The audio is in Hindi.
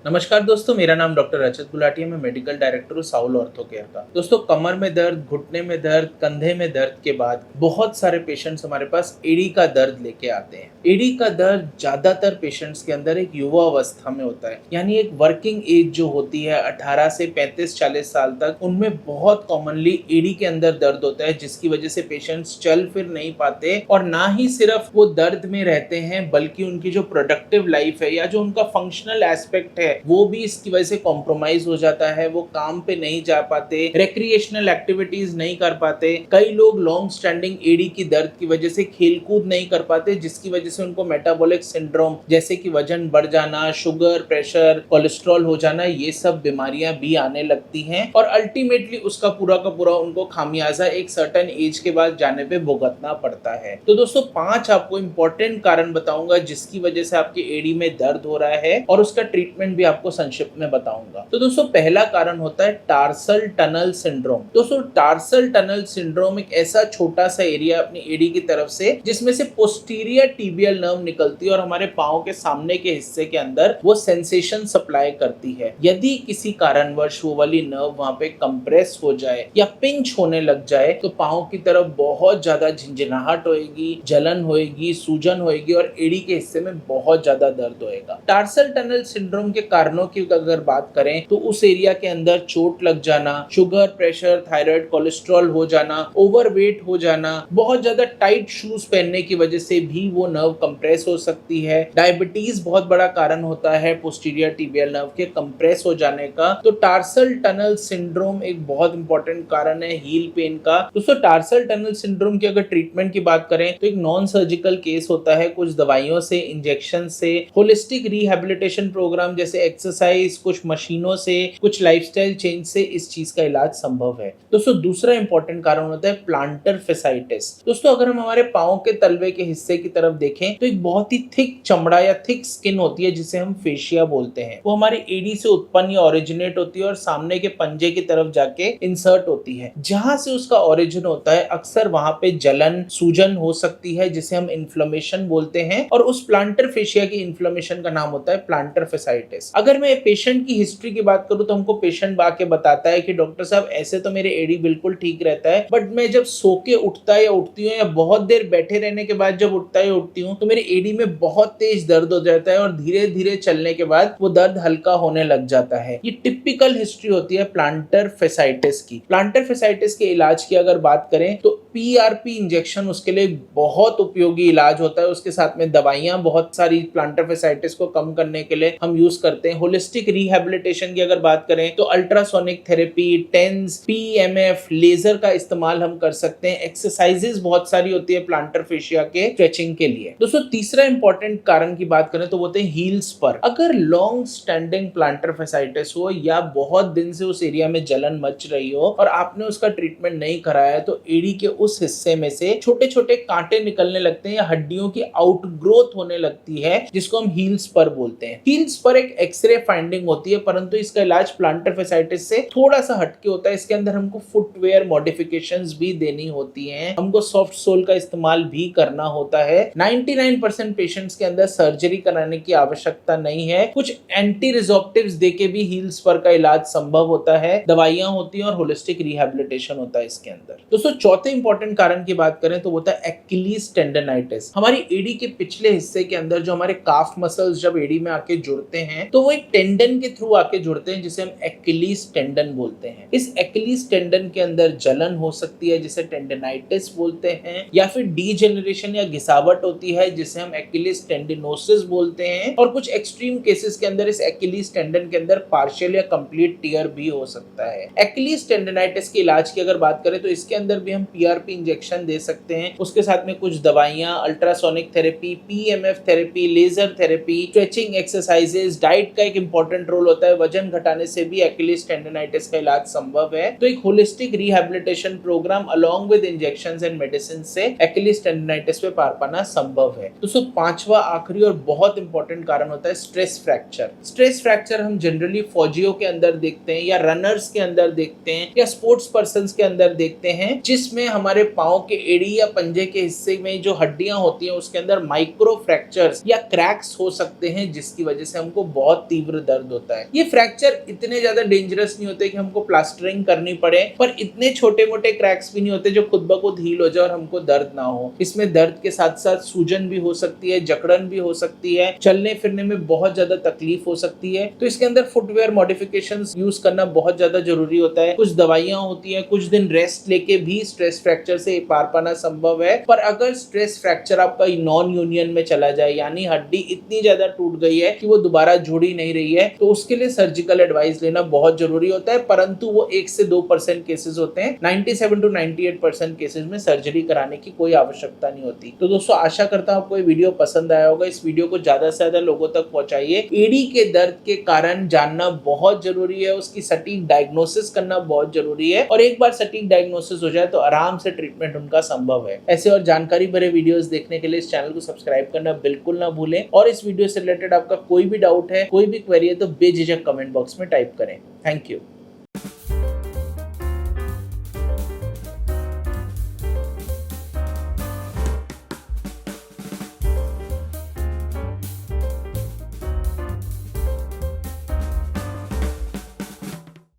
नमस्कार दोस्तों, मेरा नाम डॉक्टर रजत गुलाटी है। मैं मेडिकल डायरेक्टर हूँ साउल ऑर्थो केयर का। दोस्तों, कमर में दर्द, घुटने में दर्द, कंधे में दर्द के बाद बहुत सारे पेशेंट्स हमारे पास एड़ी का दर्द लेके आते हैं। एड़ी का दर्द ज्यादातर पेशेंट्स के अंदर एक युवा अवस्था में होता है, यानी एक वर्किंग एज जो होती है 18 से 35-40 साल तक, उनमें बहुत कॉमनली एड़ी के अंदर दर्द होता है, जिसकी वजह से पेशेंट्स चल फिर नहीं पाते और ना ही सिर्फ वो दर्द में रहते हैं, बल्कि उनकी जो प्रोडक्टिव लाइफ है या जो उनका फंक्शनल एस्पेक्ट है वो भी इसकी वजह से कॉम्प्रोमाइज हो जाता है। वो काम पे नहीं जा पाते, रिक्रिएशनल एक्टिविटीज नहीं कर पाते। कई लोग लॉन्ग स्टैंडिंग एडी की दर्द की वजह से खेलकूद नहीं कर पाते, जिसकी वजह से उनको मेटाबॉलिक सिंड्रोम जैसे कि वजन बढ़ जाना, शुगर, प्रेशर, कोलेस्ट्रॉल हो जाना, ये सब बीमारियां भी आने लगती हैं और अल्टीमेटली उसका पूरा का पूरा उनको खामियाजा एक सर्टेन एज के बाद जाने पे भुगतना पड़ता है। तो दोस्तों, 5 आपको इंपॉर्टेंट कारण बताऊंगा जिसकी वजह से आपके एडी में दर्द हो रहा है और उसका ट्रीटमेंट भी आपको संक्षिप्त में बताऊंगा। तो दोस्तों, पहला कारण होता है टार्सल टनल सिंड्रोम। दोस्तों, टार्सल टनल सिंड्रोम एक ऐसा छोटा सा एरिया अपनी एडी की तरफ से जिसमें से पोस्टीरियर टिबियल नर्व निकलती है और हमारे पांव के सामने के हिस्से के अंदर वो सेंसेशन सप्लाई करती है। यदि किसी कारणवश वो वाली नर्व वहां पे कंप्रेस हो जाए या पिंच होने लग जाए तो पांव की तरफ बहुत ज्यादा झंझनाहट होएगी, जलन होएगी, सूजन होएगी और एडी के हिस्से में बहुत ज्यादा दर्द होएगा। टार्सल टनल सिंड्रोम के कारणों की अगर बात करें तो उस एरिया के अंदर चोट लग जाना, शुगर, प्रेशर, थायराइड, कोलेस्ट्रॉल हो जाना, ओवरवेट हो जाना, बहुत ज्यादा टाइट शूज पहनने की वजह से भी वो नर्व कंप्रेस हो सकती है। डायबिटीज बहुत बड़ा कारण होता है पोस्टीरियर टिबियल नर्व के कंप्रेस हो जाने का। तो टार्सल टनल सिंड्रोम एक बहुत इंपॉर्टेंट कारण है हील पेन का। दोस्तों, टार्सल टनल सिंड्रोम की अगर ट्रीटमेंट की बात करें तो एक नॉन सर्जिकल केस होता है। कुछ दवाइयों से, इंजेक्शन से, होलिस्टिक रिहैबिलिटेशन प्रोग्राम जैसे एक्सरसाइज, कुछ मशीनों से, कुछ लाइफस्टाइल चेंज से इस चीज का इलाज संभव है। दोस्तों, दूसरा इंपॉर्टेंट कारण होता है प्लांटर फेसाइटिस। दोस्तों, अगर हम हमारे पांव के तलवे के हिस्से की तरफ देखें तो एक बहुत ही थिक चमड़ा या थिक स्किन होती है जिसे हम फेशिया बोलते हैं। वो हमारी एडी से उत्पन्न या ओरिजिनेट होती है और सामने के पंजे की तरफ जाके इंसर्ट होती है। जहां से उसका ओरिजिन होता है अक्सर वहां पे जलन, सूजन हो सकती है जिसे हम इन्फ्लेमेशन बोलते हैं और उस प्लांटर फेशिया की इन्फ्लेमेशन का नाम होता है प्लांटर फेसाइटिस। अगर मैं पेशेंट की हिस्ट्री की बात करूं तो हमको पेशेंट आके बताता है कि डॉक्टर साहब, ऐसे तो मेरे एडी बिल्कुल ठीक रहता है, बट मैं जब सो के उठता या उठती हूँ या बहुत देर बैठे रहने के बाद जब उठता या उठती हूँ तो मेरे एडी में बहुत तेज दर्द हो जाता है और धीरे धीरे चलने के बाद वो दर्द हल्का होने लग जाता है। ये टिपिकल हिस्ट्री होती है प्लांटर फेसाइटिस की। प्लांटर फेसाइटिस के इलाज की अगर बात करें तो पीआरपी इंजेक्शन उसके लिए बहुत उपयोगी इलाज होता है। उसके साथ में दवाइयां बहुत सारी प्लांटर फेसाइटिस को कम करने के लिए हम यूज करते हैं। होलिस्टिक रिहैबिलिटेशन की अगर बात करें तो ultrasonic therapy, TENS, PMF, laser का इस्तेमाल हम कर सकते हैं। एक्सरसाइजेस बहुत सारी होती है प्लांटर फेशिया के स्ट्रेचिंग के लिए। दोस्तों, तीसरा इंपॉर्टेंट कारण की बात करें तो वो होते हैं हील स्पर। अगर लॉन्ग स्टैंडिंग प्लांटर फेसाइटिस हो या बहुत दिन से उस एरिया में जलन मच रही हो और आपने उसका ट्रीटमेंट नहीं कराया तो एडी के उस हिस्से में से छोटे छोटे कांटे निकलने लगते हैं या हड्डियों की आउटग्रोथ होने लगती है जिसको हम हील स्पर बोलते हैं। हील स्पर एक एक्सरे फाइंडिंग होती है, परंतु इसका इलाज प्लांटर फेसाइटिस से थोड़ा सा हटके होता है। इसके अंदर हमको फुटवेयर मॉडिफिकेशंस भी देनी होती हैं, हमको सॉफ्ट सोल का इस्तेमाल भी करना होता है। 99% पेशेंट्स के अंदर सर्जरी कराने की आवश्यकता नहीं है। कुछ एंटी रिजॉर्प्टिव्स देके भी हील स्पर का इलाज संभव होता है। दवाइयां होती हैं और होलिस्टिक रिहैबिलिटेशन होता है इसके अंदर। दोस्तों, चौथे इंपॉर्टेंट कारण की बात करें तो वो होता है एक्किलीज टेंडनाइटिस। हमारी एडी के पिछले हिस्से के अंदर जो हमारे काफ मसल्स जब एडी में आके जुड़ते हैं तो वो एक टेंडन के थ्रू आके जुड़ते हैं जिसे हम एक्किलीज टेंडन बोलते हैं। इस एक्किलीज टेंडन के अंदर जलन हो सकती है जिसे टेंडनाइटिस बोलते हैं, या फिर डीजेनरेशन या घिसावट होती है जिसे हम एक्किलीज टेंडिनोसिस बोलते हैं, और कुछ एक्सट्रीम केसेस के अंदर इस एक्किलीज टेंडन के अंदर पार्शियल या कंप्लीट टियर भी हो सकता है। एक्किलीज टेंडनाइटिस के इलाज की अगर बात करें तो इसके अंदर भी हम पीआरपी इंजेक्शन दे सकते हैं। उसके साथ में कुछ दवाइयां, ultrasonic therapy, PMF therapy, laser therapy, stretching exercises, diet का एक इंपॉर्टेंट रोल होता है। वजन घटाने से भी एक्किलीज टेंडनाइटिस का इलाज संभव है। तो एक holistic rehabilitation program along with injections and medicine से एक्किलीज टेंडनाइटिस पे पार पाना संभव है। दोस्तों, पांचवा आखिरी और बहुत इंपॉर्टेंट कारण होता है स्ट्रेस फ्रैक्चर। स्ट्रेस फ्रैक्चर हम जनरली फौजियों के अंदर देखते हैं या रनर्स के अंदर देखते हैं या स्पोर्ट्स पर्संस के अंदर देखते हैं, जिसमें हमारे पांव के एड़ी या पंजे के हिस्से में जो हड्डियां होती हैं उसके अंदर माइक्रो फ्रैक्चर्स या क्रैक्स हो सकते हैं जिसकी वजह से हमको बहुत बहुत तीव्र दर्द होता है। ये फ्रैक्चर इतने ज्यादा डेंजरस नहीं होते कि हमको प्लास्टरिंग करनी पड़े, पर इतने छोटे मोटे क्रैक्स भी नहीं होते जो खुद ब खुद हील हो जाए और हमको दर्द ना हो। इसमें दर्द के साथ साथ सूजन भी हो सकती है, जकड़न भी हो सकती है, चलने फिरने में बहुत ज्यादा तकलीफ हो सकती है। तो इसके अंदर फुटवेयर मॉडिफिकेशंस यूज करना बहुत ज्यादा जरूरी होता है। कुछ दवाइयां होती है, कुछ दिन रेस्ट लेके भी स्ट्रेस फ्रैक्चर से पार पाना संभव है। पर अगर स्ट्रेस फ्रैक्चर आपका नॉन यूनियन में चला जाए, यानी हड्डी इतनी ज्यादा टूट गई है कि वो दोबारा जुड़ ही नहीं रही है, तो उसके लिए सर्जिकल एडवाइस लेना बहुत जरूरी होता है। परंतु वो 1 से 2% केसेस होते हैं। 97 to 98% केसेस में सर्जरी कराने की कोई आवश्यकता नहीं होती। तो दोस्तों, आशा करता हूं आपको ये वीडियो पसंद आया होगा। इस वीडियो को ज्यादा से ज्यादा लोगों तक पहुंचाइए। एडी के दर्द के कारण जानना बहुत जरूरी है, उसकी सटीक डायग्नोसिस करना बहुत जरूरी है, और एक बार सटीक डायग्नोसिस हो जाए तो आराम से ट्रीटमेंट उनका संभव है। ऐसे और जानकारी भरे वीडियोस देखने के लिए इस चैनल को सब्सक्राइब करना बिल्कुल ना भूलें, और इस वीडियो से रिलेटेड आपका कोई भी डाउट है, कोई भी क्वेरी है, तो बेझिझक कमेंट बॉक्स में टाइप करें। Thank you.